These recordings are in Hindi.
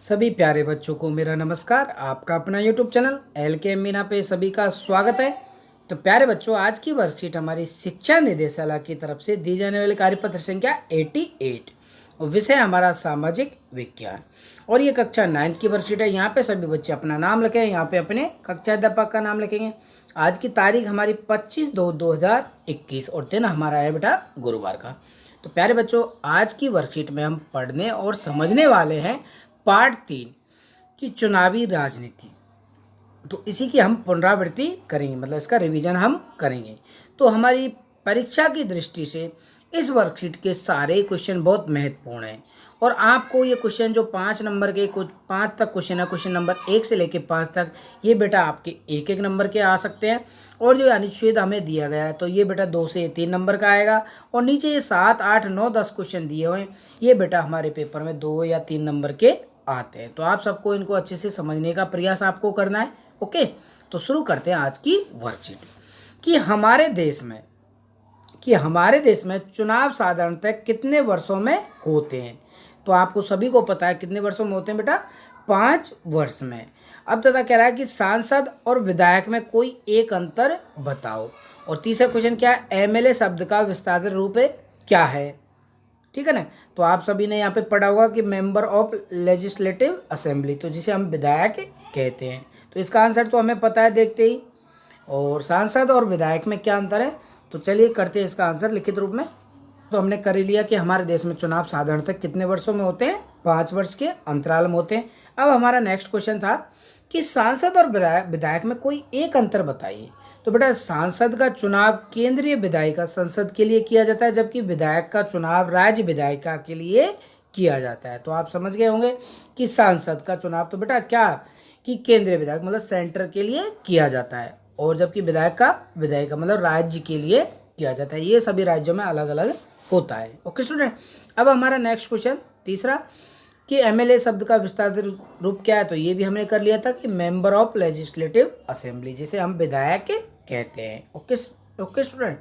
सभी प्यारे बच्चों को मेरा नमस्कार। आपका अपना यूट्यूब चैनल LK मीना पे सभी का स्वागत है। तो प्यारे बच्चों, आज की वर्कशीट हमारी शिक्षा निदेशालय की तरफ से दी जाने वाली कार्यपत्र संख्या 88 और विषय हमारा सामाजिक विज्ञान और ये कक्षा 9 की वर्कशीट है। यहाँ पे सभी बच्चे अपना नाम लिखें, यहाँ पे अपने कक्षा अध्यापक का नाम लिखेंगे। आज की तारीख हमारी 25/2/2021 और दिन हमारा है बेटा गुरुवार का। तो प्यारे बच्चों, आज की वर्कशीट में हम पढ़ने और समझने वाले हैं पार्ट 3 की चुनावी राजनीति। तो इसी की हम पुनरावृत्ति करेंगे, मतलब इसका रिवीजन हम करेंगे। तो हमारी परीक्षा की दृष्टि से इस वर्कशीट के सारे क्वेश्चन बहुत महत्वपूर्ण हैं और आपको ये क्वेश्चन जो 5 नंबर के कुछ 5 तक क्वेश्चन है, क्वेश्चन नंबर 1 से लेकर 5 तक, ये बेटा आपके 1-1 नंबर के आ सकते हैं। और जो अनुच्छेद हमें दिया गया है तो ये बेटा 2 से 3 नंबर का आएगा। और नीचे ये 7, 8, 9, 10 क्वेश्चन दिए हुए हैं, ये बेटा हमारे पेपर में 2 या 3 नंबर के आते हैं। तो आप सबको इनको अच्छे से समझने का प्रयास आपको करना है। ओके, तो शुरू करते हैं आज की वर्कशीट कि हमारे देश में चुनाव साधारणतः कितने वर्षों में होते हैं। तो आपको सभी को पता है कितने वर्षों में होते हैं बेटा, 5 वर्ष में। अब तथा कह रहा है कि सांसद और विधायक में कोई एक अंतर बताओ। और तीसरा क्वेश्चन क्या है, MLA शब्द का विस्तारित रूप क्या है। ठीक है ना। तो आप सभी ने यहाँ पे पढ़ा होगा कि मेंबर ऑफ लेजिस्लेटिव असेंबली, तो जिसे हम विधायक कहते हैं। तो इसका आंसर तो हमें पता है देखते ही। और सांसद और विधायक में क्या अंतर है, तो चलिए करते हैं इसका आंसर लिखित रूप में। तो हमने कर ही लिया कि हमारे देश में चुनाव साधारणतः कितने वर्षों में होते हैं, 5 वर्ष के अंतराल में होते हैं। अब हमारा नेक्स्ट क्वेश्चन था कि सांसद और विधायक में कोई एक अंतर बताइए। तो बेटा, सांसद का चुनाव केंद्रीय विधायिका संसद के लिए किया जाता है, जबकि विधायक का चुनाव राज्य विधायिका के लिए किया जाता है। तो आप समझ गए होंगे कि सांसद का चुनाव तो बेटा क्या कि केंद्रीय विधायक मतलब सेंटर के लिए किया जाता है, और जबकि विधायिका मतलब राज्य के लिए किया जाता है। ये सभी राज्यों में अलग अलग होता है। ओके स्टूडेंट, अब हमारा नेक्स्ट क्वेश्चन तीसरा कि MLA शब्द का विस्तारित रूप क्या है। तो ये भी हमने कर लिया था कि मेंबर ऑफ लेजिस्लेटिव असेंबली, जिसे हम विधायक कहते हैं। ओके स्टूडेंट,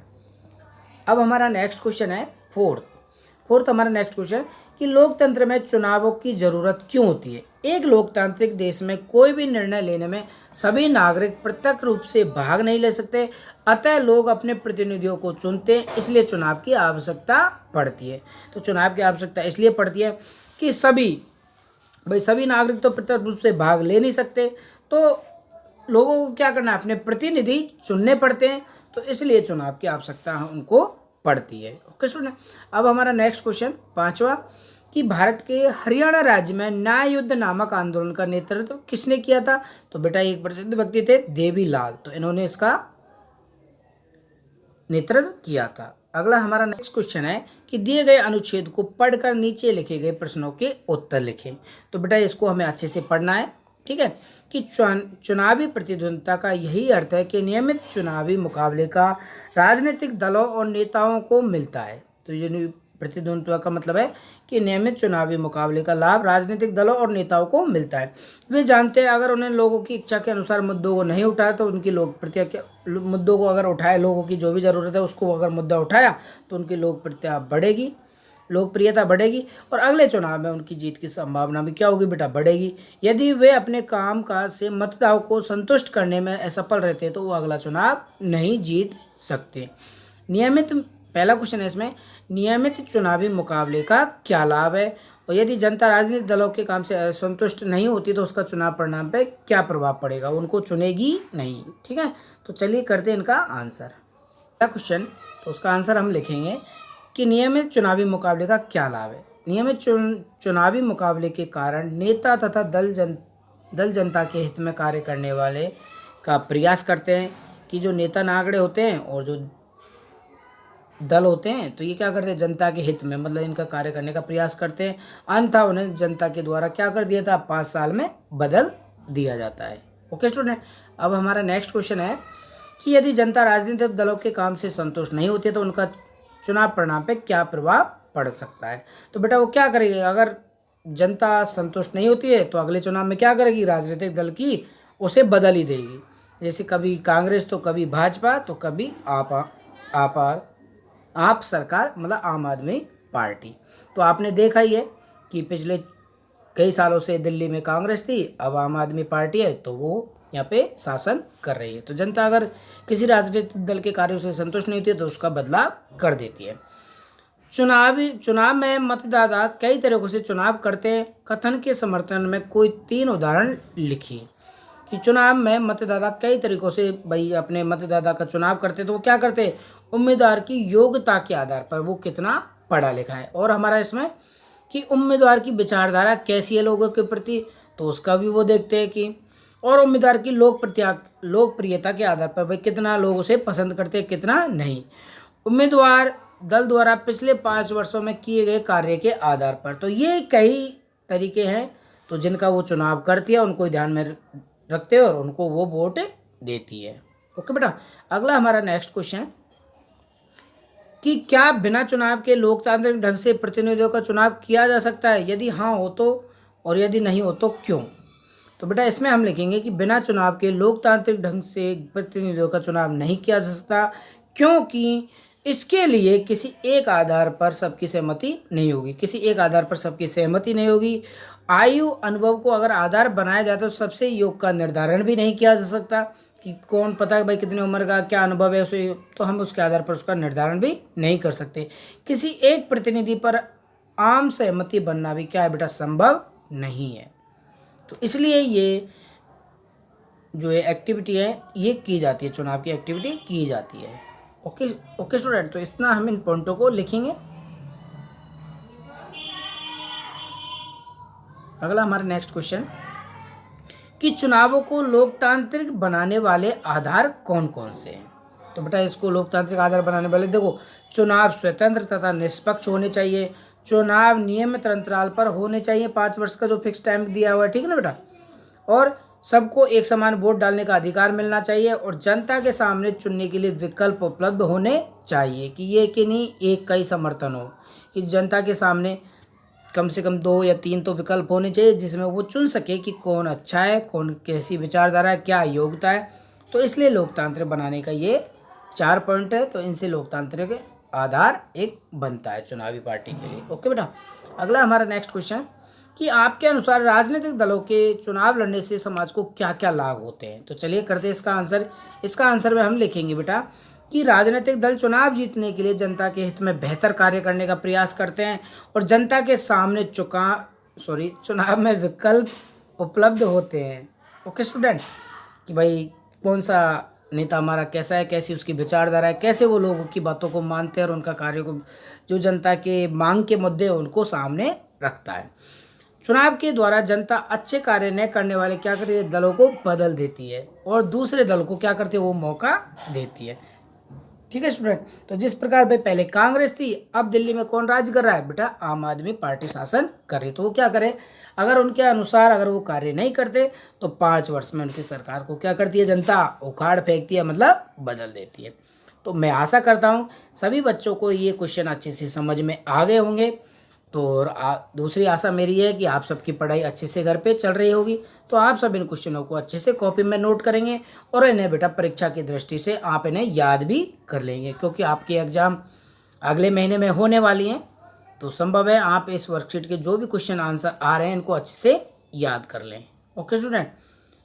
अब हमारा नेक्स्ट क्वेश्चन है फोर्थ हमारा नेक्स्ट क्वेश्चन कि लोकतंत्र में चुनावों की जरूरत क्यों होती है। एक लोकतांत्रिक देश में कोई भी निर्णय लेने में सभी नागरिक प्रत्यक्ष रूप से भाग नहीं ले सकते, अतः लोग अपने प्रतिनिधियों को चुनते हैं, इसलिए चुनाव की आवश्यकता पड़ती है। तो चुनाव की आवश्यकता इसलिए पड़ती है कि सभी नागरिक तो प्रत्यक्ष रूप से भाग ले नहीं सकते, तो लोगों को क्या करना है, अपने प्रतिनिधि चुनने पड़ते हैं, तो इसलिए चुनाव की आवश्यकता उनको पड़ती है। ओके स्टूडेंट, अब हमारा नेक्स्ट क्वेश्चन पांचवा कि भारत के हरियाणा राज्य में न्याय युद्ध नामक आंदोलन का नेतृत्व किसने किया था। तो बेटा एक प्रसिद्ध व्यक्ति थे देवीलाल, तो इन्होंने इसका नेतृत्व किया था। अगला हमारा नेक्स्ट क्वेश्चन है कि दिए गए अनुच्छेद को पढ़कर नीचे लिखे गए प्रश्नों के उत्तर लिखें। तो बेटा इसको हमें अच्छे से पढ़ना है। ठीक है, कि चुनावी प्रतिद्वंद्विता का यही अर्थ है कि नियमित चुनावी मुकाबले का राजनीतिक दलों और नेताओं को मिलता है। तो ये प्रतिद्वंद्विता का मतलब है कि नियमित चुनावी मुकाबले का लाभ राजनीतिक दलों और नेताओं को मिलता है। वे जानते हैं अगर उन्हें लोगों की इच्छा के अनुसार मुद्दों को नहीं उठाया तो उनकी मुद्दों को अगर उठाए, लोगों की जो भी ज़रूरत है उसको अगर मुद्दा उठाया तो उनकी लोकप्रियता बढ़ेगी और अगले चुनाव में उनकी जीत की संभावना भी क्या होगी बेटा, बढ़ेगी। यदि वे अपने काम काज से मतदाताओं को संतुष्ट करने में असफल रहते तो वो अगला चुनाव नहीं जीत सकते। पहला क्वेश्चन है इसमें, नियमित चुनावी मुकाबले का क्या लाभ है, और यदि जनता राजनीतिक दलों के काम से असंतुष्ट नहीं होती तो उसका चुनाव परिणाम पे क्या प्रभाव पड़ेगा, उनको चुनेगी नहीं। ठीक है, तो चलिए करते हैं इनका आंसर। पहला क्वेश्चन, तो उसका आंसर हम लिखेंगे कि नियमित चुनावी मुकाबले का क्या लाभ है। नियमित चुनावी मुकाबले के कारण नेता तथा दल जनता के हित में कार्य करने वाले का प्रयास करते हैं कि जो नेता नागड़े होते हैं और जो दल होते हैं तो ये क्या करते हैं, जनता के हित में मतलब इनका कार्य करने का प्रयास करते हैं, अन्यथा उन्हें जनता के द्वारा क्या कर दिया था, 5 साल में बदल दिया जाता है। ओके स्टूडेंट, अब हमारा नेक्स्ट क्वेश्चन है कि यदि जनता राजनीतिक दलों के काम से संतुष्ट नहीं होती तो उनका चुनाव परिणाम पे क्या प्रभाव पड़ सकता है। तो बेटा वो क्या करेगी, अगर जनता संतुष्ट नहीं होती है तो अगले चुनाव में क्या करेगी, राजनीतिक दल की उसे बदल ही देगी। जैसे कभी कांग्रेस तो कभी भाजपा तो कभी आप सरकार मतलब आम आदमी पार्टी। तो आपने देखा ही है कि पिछले कई सालों से दिल्ली में कांग्रेस थी, अब आम आदमी पार्टी है, तो वो यहाँ पे शासन कर रही है। तो जनता अगर किसी राजनीतिक दल के कार्यों से संतुष्ट नहीं होती है तो उसका बदलाव कर देती है। चुनाव में मतदाता कई तरीकों से चुनाव करते हैं। कथन के समर्थन में कोई 3 उदाहरण लिखिए कि चुनाव में मतदाता कई तरीकों से भाई अपने मतदाता का चुनाव करते हैं। तो वो क्या करते हैं, उम्मीदवार की योग्यता के आधार पर वो कितना पढ़ा लिखा है, और हमारा इसमें कि उम्मीदवार की विचारधारा कैसी है लोगों के प्रति, तो उसका भी वो देखते हैं कि, और उम्मीदवार की लोकप्रियता के आधार पर भाई कितना लोग उसे पसंद करते हैं, कितना नहीं। उम्मीदवार दल द्वारा पिछले 5 वर्षों में किए गए कार्य के आधार पर। तो ये कई तरीके हैं तो जिनका वो चुनाव करती है, उनको ध्यान में रखते हैं और उनको वो वोट देती है। ओके बेटा, अगला हमारा नेक्स्ट क्वेश्चन कि क्या बिना चुनाव के लोकतांत्रिक ढंग से प्रतिनिधियों का चुनाव किया जा सकता है, यदि हाँ हो तो, और यदि नहीं हो तो क्यों। तो बेटा इसमें हम लिखेंगे कि बिना चुनाव के लोकतांत्रिक ढंग से प्रतिनिधियों का चुनाव नहीं किया जा सकता, क्योंकि इसके लिए किसी एक आधार पर सबकी सहमति नहीं होगी। किसी एक आधार पर सबकी सहमति नहीं होगी। आयु अनुभव को अगर आधार बनाया जाए तो सबसे योग का निर्धारण भी नहीं किया जा सकता कि कौन पता है भाई कितनी उम्र का क्या अनुभव है उसे, तो हम उसके आधार पर उसका निर्धारण भी नहीं कर सकते। किसी एक प्रतिनिधि पर आम सहमति बनना भी क्या है बेटा, संभव नहीं है। तो इसलिए ये जो ये एक्टिविटी है ये की जाती है, चुनाव की एक्टिविटी की जाती है। ओके स्टूडेंट, तो इतना हम इन पॉइंटों को लिखेंगे। अगला हमारा नेक्स्ट क्वेश्चन कि चुनावों को लोकतांत्रिक बनाने वाले आधार कौन कौन से हैं। तो बेटा इसको लोकतांत्रिक आधार बनाने वाले देखो, चुनाव स्वतंत्र तथा निष्पक्ष होने चाहिए, चुनाव नियमित अंतराल पर होने चाहिए, 5 वर्ष का जो फिक्स टाइम दिया हुआ है, ठीक है ना बेटा, और सबको एक समान वोट डालने का अधिकार मिलना चाहिए, और जनता के सामने चुनने के लिए विकल्प उपलब्ध होने चाहिए कि ये कि नहीं एक का ही समर्थन हो, कि जनता के सामने कम से कम 2 या 3 तो विकल्प होने चाहिए जिसमें वो चुन सके कि कौन अच्छा है, कौन कैसी विचारधारा है, क्या योग्यता है। तो इसलिए लोकतांत्रिक बनाने का ये 4 पॉइंट है, तो इनसे लोकतांत्रिक आधार एक बनता है चुनावी पार्टी के लिए। ओके बेटा, अगला हमारा नेक्स्ट क्वेश्चन कि आपके अनुसार राजनीतिक दलों के चुनाव लड़ने से समाज को क्या क्या लाभ होते हैं। तो चलिए करते हैं इसका आंसर। इसका आंसर में हम लिखेंगे बेटा कि राजनीतिक दल चुनाव जीतने के लिए जनता के हित में बेहतर कार्य करने का प्रयास करते हैं और जनता के सामने चुनाव में विकल्प उपलब्ध होते हैं। ओके स्टूडेंट, कि भाई कौन सा नेता हमारा कैसा है, कैसी उसकी विचारधारा है, कैसे वो लोगों की बातों को मानते हैं और उनका कार्य को, जो जनता के मांग के मुद्दे हैं उनको सामने रखता है। चुनाव के द्वारा जनता अच्छे कार्य न करने वाले क्या करती है, दलों को बदल देती है और दूसरे दल को क्या करती है, वो मौका देती है। ठीक है स्टूडेंट, तो जिस प्रकार भाई पहले कांग्रेस थी, अब दिल्ली में कौन राज कर रहा है बेटा, आम आदमी पार्टी शासन कर रही है। तो वो क्या करे, अगर उनके अनुसार अगर वो कार्य नहीं करते तो 5 वर्ष में उनकी सरकार को क्या करती है, जनता उखाड़ फेंकती है, मतलब बदल देती है। तो मैं आशा करता हूँ सभी बच्चों को ये क्वेश्चन अच्छे से समझ में आ गए होंगे। तो दूसरी आशा मेरी है कि आप सबकी पढ़ाई अच्छे से घर पे चल रही होगी, तो आप सब इन क्वेश्चनों को अच्छे से कॉपी में नोट करेंगे और इन्हें बेटा परीक्षा की दृष्टि से आप इन्हें याद भी कर लेंगे, क्योंकि आपके एग्ज़ाम अगले महीने में होने वाली हैं। तो संभव है आप इस वर्कशीट के जो भी क्वेश्चन आंसर आ रहे हैं इनको अच्छे से याद कर लें। ओके स्टूडेंट,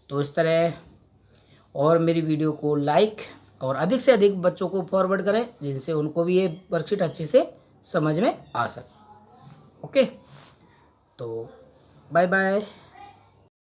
तो इस तरह और मेरी वीडियो को लाइक और अधिक से अधिक बच्चों को फॉरवर्ड करें जिनसे उनको भी ये वर्कशीट अच्छे से समझ में आ सके। ओके, तो बाय बाय।